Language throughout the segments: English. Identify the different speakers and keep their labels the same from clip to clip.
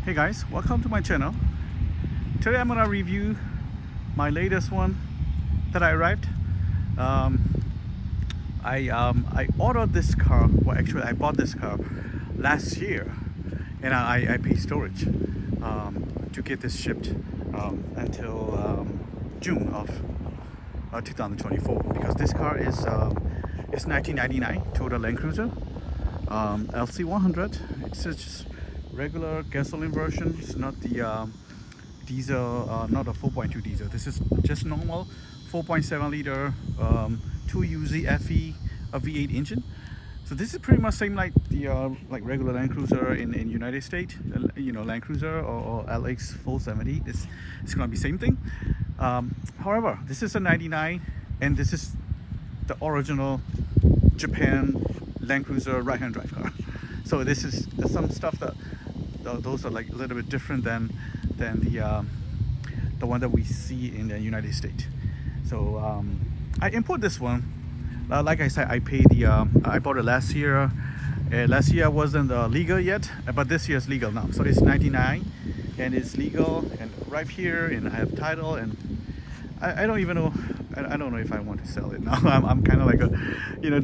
Speaker 1: Hey guys, welcome to my channel. Today I'm gonna review my latest one that I arrived. I ordered this car. Well, actually, I bought this car last year, and I paid storage to get this shipped until June of 2024, because this car is 1999 Toyota Land Cruiser LC100. It's just regular gasoline version. It's not the diesel, not a 4.2 diesel. This is just normal 4.7 liter 2UZ FE, a V8 engine. So this is pretty much same like the like regular Land Cruiser in United States. You know, Land Cruiser or LX 470. It's gonna be same thing. However, this is a 99, and this is the original Japan Land Cruiser right-hand drive car. So this is some stuff that those are like a little bit different than the one that we see in the United States. So I import this one. Like I said, I paid I bought it last year. Last year wasn't legal yet, but this year is legal now. So it's 99 and it's legal and right here, and I have title, and I don't even know. I don't know if I want to sell it now. I'm kind of like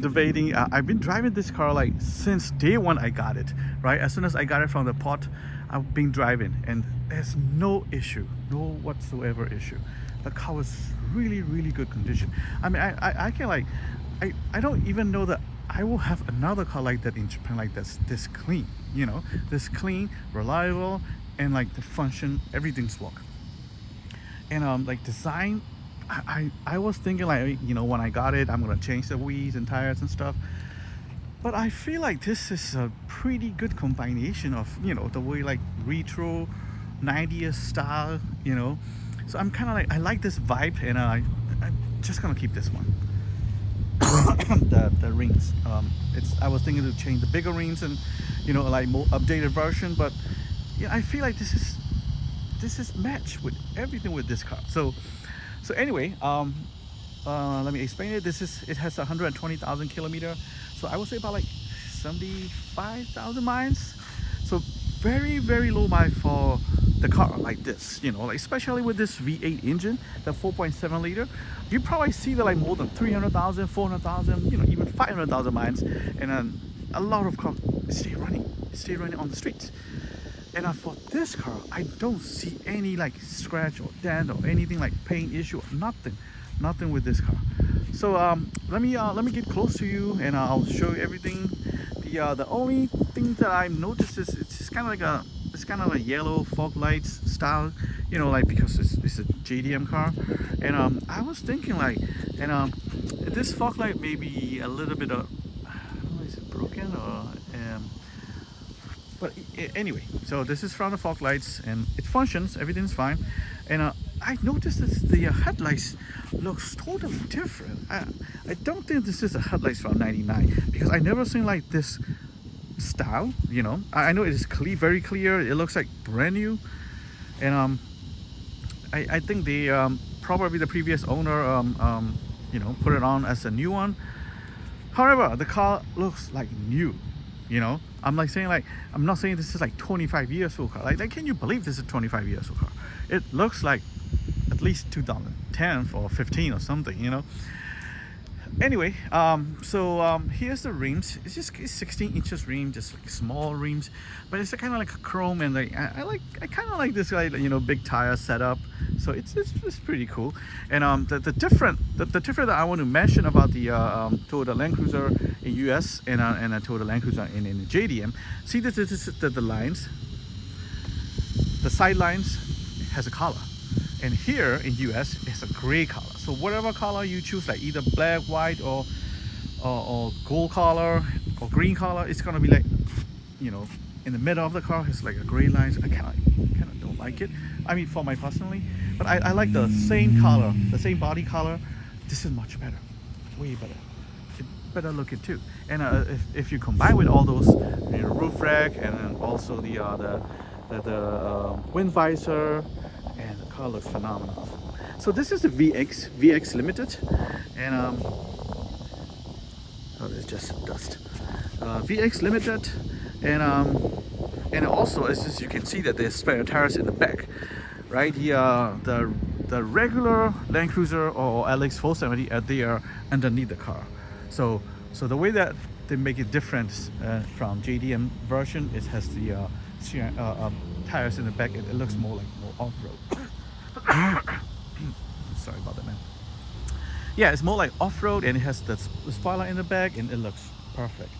Speaker 1: debating. I've been driving this car like since day one I got it, right? As soon as I got it from the pot, I've been driving, and there's no issue, no whatsoever issue. The car was really good condition. I mean, I can like, I don't even know that I will have another car like that in Japan, like this clean, this clean, reliable, and like the function, everything's work. And like design, I was thinking like, when I got it, I'm gonna change the wheels and tires and stuff. But I feel like this is a pretty good combination of, the way like retro 90s style, So I'm kind of like, I like this vibe, and I'm just gonna keep this one. the rings. I was thinking to change the bigger rings and, like more updated version, but yeah, I feel like this is matched with everything with this car. So anyway, let me explain it. It has 120,000 kilometers, so I would say about like 75,000 miles. So very low mile for the car like this, like especially with this V8 engine, the 4.7 liter. You probably see that like more than 300,000, 400,000, even 500,000 miles, and a lot of cars stay running on the streets. And for this car, I don't see any like scratch or dent or anything like paint issue, nothing with this car. So let me get close to you, and I'll show you everything. The only thing that I noticed is it's kind of like yellow fog lights style, like because it's a JDM car. And I was thinking like, and this fog light may be a little bit of, I don't know, is it broken or but anyway, so this is from the fog lights, and it functions, everything's fine. And I noticed that the headlights looks totally different. I don't think this is a headlights from 99, because I never seen like this style. I know it is very clear. It looks like brand new, and I think the probably the previous owner put it on as a new one. However, the car looks like new. I'm like saying, like, I'm not saying this is like 25 years old car. Like can you believe this is a 25 years old car? It looks like at least 2010 or 15 or something, Anyway, so here's the rims. It's 16 inches rim, just like small rims, but it's kind of like a chrome, and like I kind of like this like big tire setup. So it's pretty cool. And the different that I want to mention about the Toyota Land Cruiser in US and a Toyota Land Cruiser in JDM. See, this is the lines. The side lines has a color. And here in US, it's a gray color. So whatever color you choose, like either black, white, or gold color or green color, it's gonna be like, in the middle of the car, it's like a gray line. I kind of don't like it. I mean, for my personally, but I like the same color, the same body color. This is much better, way better. It better looking too. And if you combine with all those, roof rack, and then also the wind visor, and the car looks phenomenal. So this is the VX Limited, and oh, it's just dust. VX Limited, and And also, as you can see that there's spare tires in the back, right? The regular Land Cruiser or LX 470, they are underneath the car. So the way that they make it different from JDM version, it has the tires in the back. It looks more off-road. Sorry about that, man. Yeah, it's more like off-road, and it has the spoiler in the back, and it looks perfect.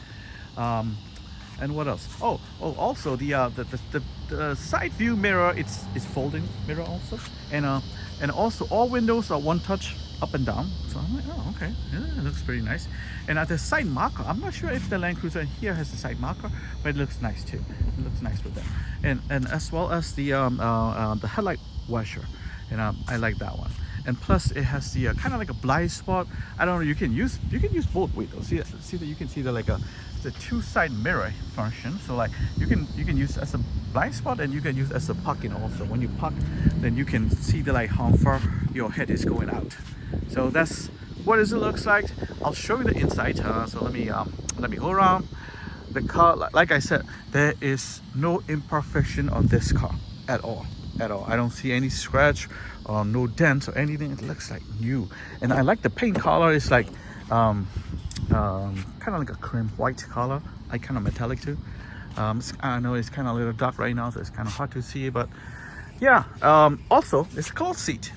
Speaker 1: And what else? Also the side view mirror, it's folding mirror also, and also all windows are one touch up and down. So I'm like, oh, okay, yeah, it looks pretty nice. And at the side marker, I'm not sure if the Land Cruiser here has the side marker, but it looks nice too. It looks nice with that, and as well as the headlight washer, and I like that one. And plus it has the kind of like a blind spot. I don't know, you can use both ways though. See that you can see the two-side mirror function. So like you can use as a blind spot, and you can use as a parking also. When you park, then you can see how far your head is going out. So that's what it looks like. I'll show you the inside. So let me go around the car. Like I said, there is no imperfection on this car at all. I don't see any scratch or no dents or anything. It looks like new, and I like the paint color. It's like kind of like a cream white color, like kind of metallic too. I know it's kind of a little dark right now, so it's kind of hard to see, but yeah. Also, it's a cloth seat.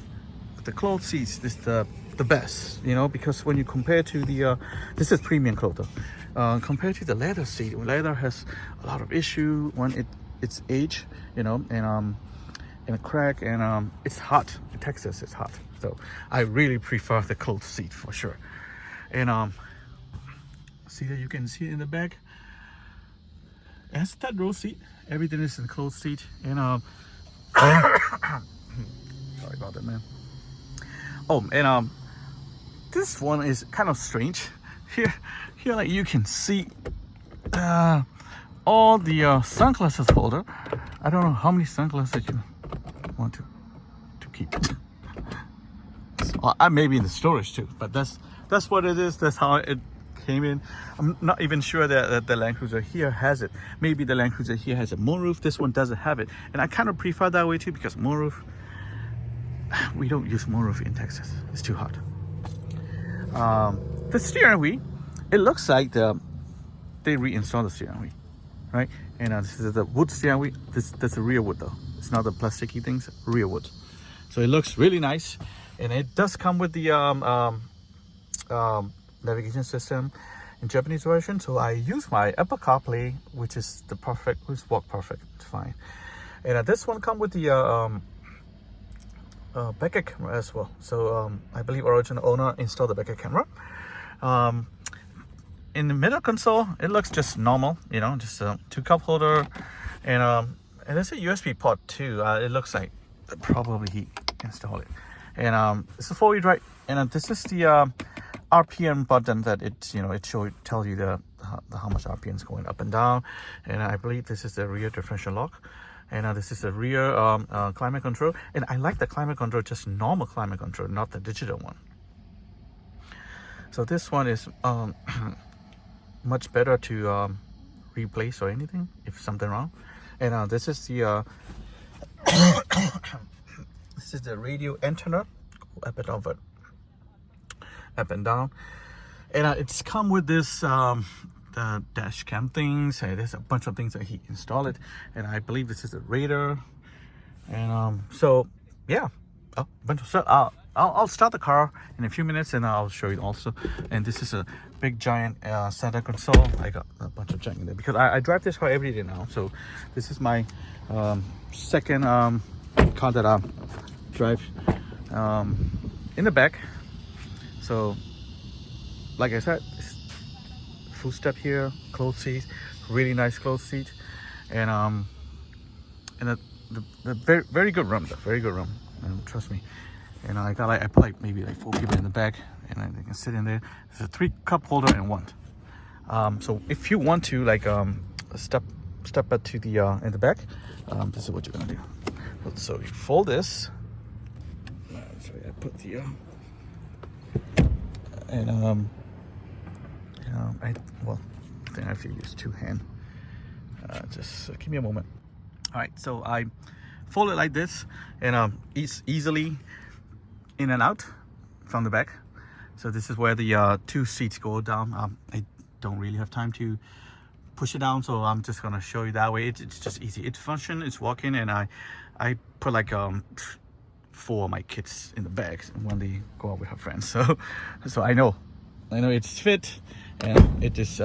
Speaker 1: The cloth seats is the best, because when you compare to the this is premium cloth though. Compared to the leather seat, leather has a lot of issue when it's age, and a crack, and it's hot. In Texas, it's hot, so I really prefer the cloth seat for sure. And see that you can see it in the back. It's third row seat. Everything is in cloth seat, and sorry about that, man. Oh, and this one is kind of strange. Here, like you can see all the sunglasses holder. I don't know how many sunglasses you want to keep. So, I may be in the storage too, but that's what it is. That's how it came in. I'm not even sure that the Land Cruiser here has it. Maybe the Land Cruiser here has a moonroof. This one doesn't have it, and I kind of prefer that way too, because moonroof, we don't use moonroof in Texas. It's too hot. The steering wheel, it looks like they reinstalled the steering wheel, right? And this is the wood steering wheel. That's a real wood though. It's not the plasticky things, real wood. So it looks really nice, and it does come with the navigation system in Japanese version. So I use my Apple CarPlay, which work perfect. It's fine. And this one come with the backup camera as well. So I believe original owner installed the backup camera. In the middle console, it looks just normal, just a 2 cup holder, and there's a USB port too. It looks like probably he installed it, and it's a 4-wheel drive, and this is the RPM button that it tells you the how much RPM is going up and down, and I believe this is the rear differential lock. And this is the rear climate control, and I like the climate control, just normal climate control, not the digital one. So this one is much better to replace or anything if something wrong. And this is the this is the radio antenna, up and down, and it's come with this the dash cam things. There's a bunch of things that he installed, and I believe this is a radar, and so yeah, a bunch of stuff. I'll start the car in a few minutes, and I'll show you also. And this is a big giant center console. I got a bunch of junk in there because I drive this car every day now. So this is my second car that I drive in the back. So like I said, full step here, cloth seat, really nice cloth seat, and the very, very good room, very good room, and trust me. And I put like maybe like 4 people in the back, and they can sit in there. It's a 3 cup holder and one. So if you want to step it to the in the back, this is what you're gonna do. So you fold this. So I put the and I think I have to use 2 hands. Just give me a moment. All right, so I fold it like this, and it's easily in and out from the back. So this is where the 2 seats go down. I don't really have time to push it down, so I'm just gonna show you that way. It's just easy. It functions, it's working, and I put like 4 of my kids in the back when they go out with her friends. So I know it's fit, and it is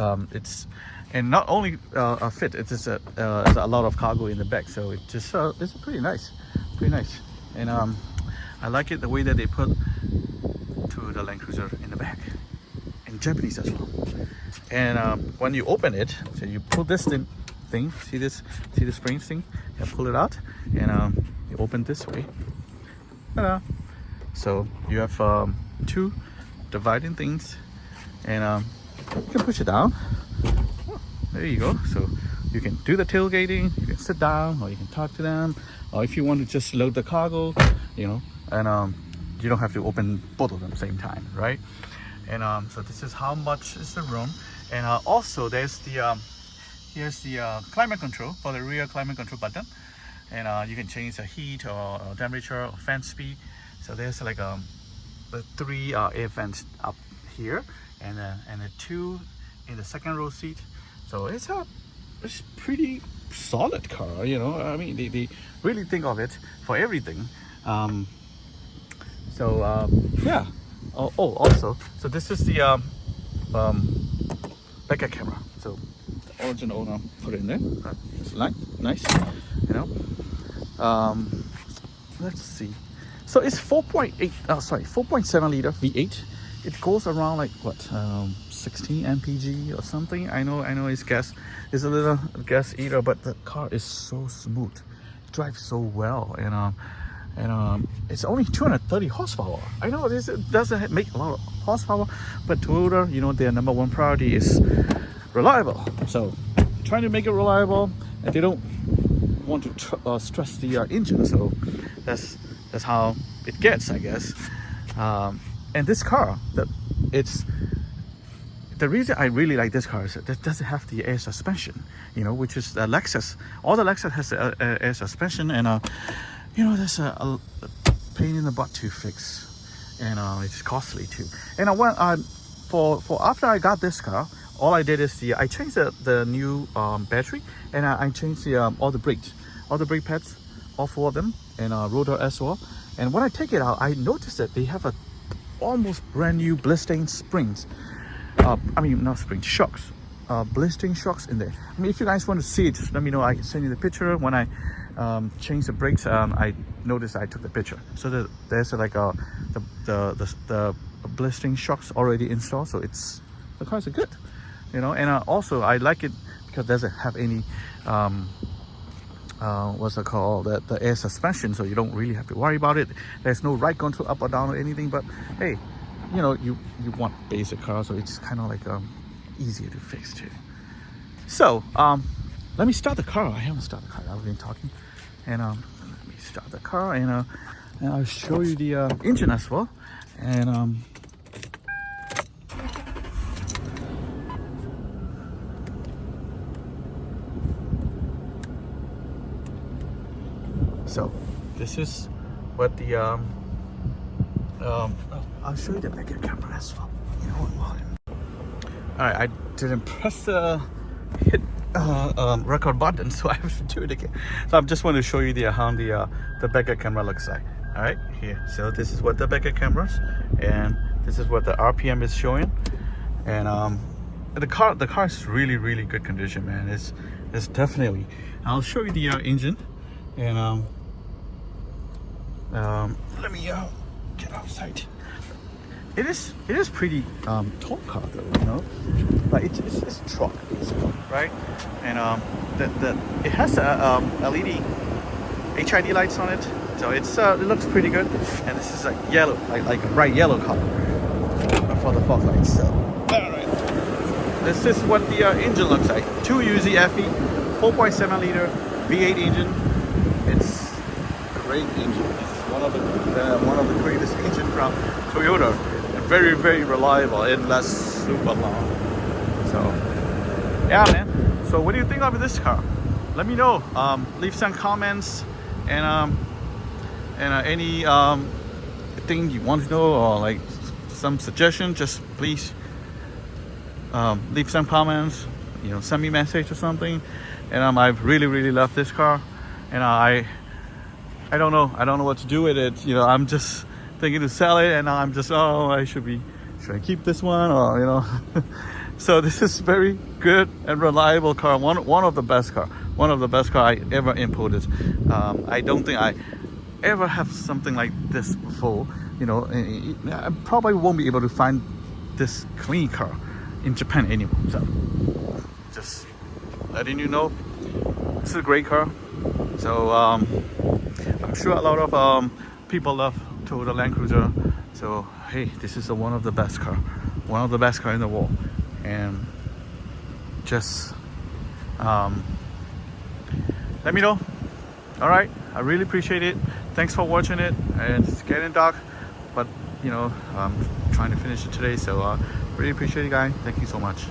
Speaker 1: and not only a fit, it's just there's a lot of cargo in the back, so it just it's pretty nice, and I like it the way that they put to the Land Cruiser in the back, in Japanese as well. And when you open it, so you pull this thing, see the spring thing, you pull it out, and you open this way. So you have 2 dividing things, and you can push it down. There you go. So you can do the tailgating, you can sit down, or you can talk to them, or if you want to just load the cargo, and you don't have to open both of them at the same time, right? And so this is how much is the room. And also there's the here's the climate control for the rear climate control button, and you can change the heat or temperature or fan speed. So there's like the 3 air vents up here, and the 2 in the second row seat. So it's pretty solid car, I mean, they really think of it for everything. Yeah. Also, so this is the backup camera. So the original owner put it in there. It's nice, let's see. So it's 4.7 liter V8. It goes around like what, 16 mpg or something. I know it's gas. It's a little gas eater, but the car is so smooth. It drives so well, and it's only 230 horsepower. I know this doesn't make a lot of horsepower, but Toyota, their number 1 priority is reliable. So trying to make it reliable, and they don't want to stress the engine. So that's how it gets, I guess. And this car, the reason I really like this car is that it doesn't have the air suspension, which is the Lexus. All the Lexus has air suspension, and that's a pain in the butt to fix, and it's costly too. And for after I got this car, all I did is I changed the new battery, and I changed all the brake pads, all 4 of them, and rotor as well. And when I take it out, I noticed that they have almost brand new Bilstein springs. I mean, not springs, shocks. Bilstein shocks in there. I mean, if you guys want to see it, just let me know. I can send you the picture. When I changed the brakes, I noticed I took the picture. So there's like the Bilstein shocks already installed. So the cars are good, And also I like it because it doesn't have any what's it called, the air suspension, so you don't really have to worry about it. There's no right control up or down or anything, but hey, you want basic car, so it's kind of like easier to fix too. So let me start the car. I haven't started the car. I've been talking, and let me start the car, and I'll show you the engine as well. And so this is what the I'll show you the backup camera as well. All right, I didn't press the hit record button, so I have to do it again. So I just want to show you how the backup camera looks like. All right, here. So this is what the backup cameras, and this is what the RPM is showing. And the car is really good condition, man. It's definitely. I'll show you the engine, and let me get outside. It is pretty tall car though, but it's a truck basically, right? And it has a LED HID lights on it, so it looks pretty good. And this is like yellow, like a bright yellow color for the fog lights. So all right, this is what the engine looks like. 2 UZFE, 4.7 liter V8 engine. It's a great engine. It's one of the greatest engine from Toyota. Very reliable. It lasts super long. So yeah, man. So what do you think of this car? Let me know. Leave some comments and any thing you want to know, or like some suggestion, just please leave some comments, you know, send me a message or something. And I really love this car, and I don't know what to do with it. You know, I'm just thinking to sell it, and I'm just, oh, should I keep this one, or you know. So this is very good and reliable car, one of the best car I ever imported. I don't think I ever have something like this before. You know, I probably won't be able to find this clean car in Japan anymore. So just letting you know, this is a great car. So I'm sure a lot of people love Toyota Land Cruiser. So hey, this is one of the best car in the world. And just let me know. All right, I really appreciate it. Thanks for watching it. And it's getting dark, but you know, I'm trying to finish it today, so really appreciate it, guys. Thank you so much.